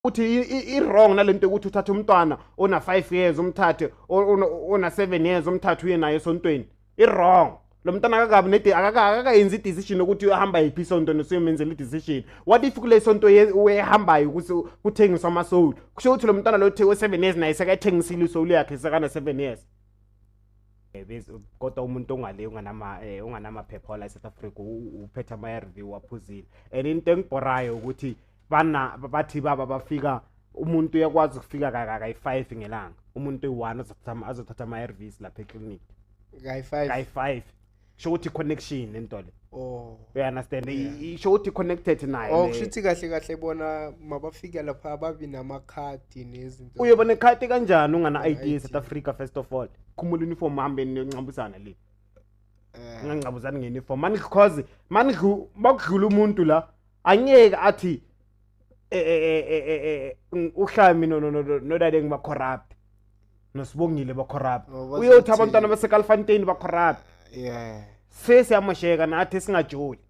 uthi i-wrong nalento ukuthi uthathe umntwana ona 5 years umthathe ona 7 years umthathe uye naye esontweni i-wrong. Lo mntwana akakabi nedi akakayenza i-decision ukuthi uyahamba yiphi isonto nesiyomenzela i-decision. What if kule sonto uyehambayo ukuthi kuthengiswa ama-soul, kusho ukuthi lo mntwana lo we 7 years naye sekayithengisile isoul yakhe sekana 7 years. Kodwa umuntu ongale unganamaphepha la eSouth Africa uphethe ama-ARV waphuzile. And into engibhorayo ukuthi bathi baba bafika umuntu uyakwazi ukufika kayi-5 ngelanga, umuntu oyi-1 azothatha ama-ARVs lapha eclinic kayi-5 show ukuthi connection nento le. You understand? Show ukuthi connected naye. Kushuthi kahle bona mabafika lapha ababi namakhadi nezinto. Uyobona ikhadi kanjani ungana ID eSouth Africa? First of all khumula uniform hambe ngincambuzana le ngangicabuzana ngeuniform because bakudlula umuntu la anyeke athi uhlami no dade ngiba corrupt nosibongile ba corrupt uyothi abantwana baseKalfantein ba corrupt. Sesiyamasheka nathi singajoli.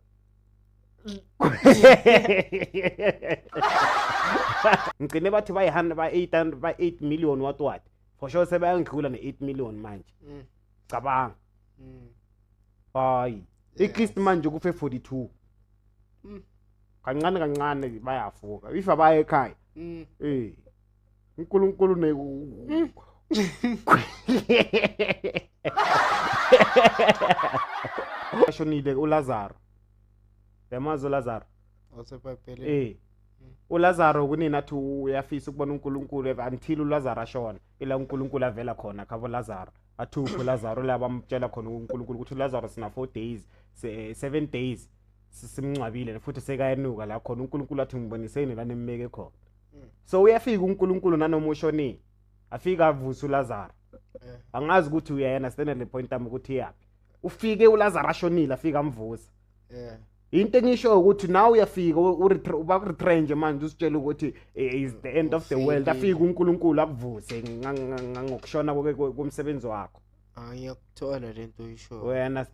Ngicine bathi bayihanda ba 8 million what for sure sebayangidlula ne 8 million manje. Cabanga hayi ikist manje kufe 42 kancane bayavuka if abaye ekhaya uNkulunkulu ne ashonile uLazaro. Yamazi uLazaro osebhayibhelini uLazaro kunini athi uyafisa ukubona uNkulunkulu until uLazaro ashona ila uNkulunkulu avela khona khabo Lazaro athupha uLazaro la bamtshela khona uNkulunkulu ukuthi uLazaro sina 4 days 7 days simncwabile futhi sekayenuka la khona uNkulunkulu athi ngiboniseni la nemmeke khona. So uyafika uNkulunkulu nanoma ushonile afika avusa uLazaro. Angazi ukuthi uyayena stand le point ami ukuthi yapi ufike uLazaro ashonile afika amvusa. Into engisho ukuthi now uyafika uba-retrench manje usitshela ukuthi is the end of the world afika uNkulunkulu akuvuse ngokushona komsebenzi wakho. Ngiyakuthola lento uyisho. Wena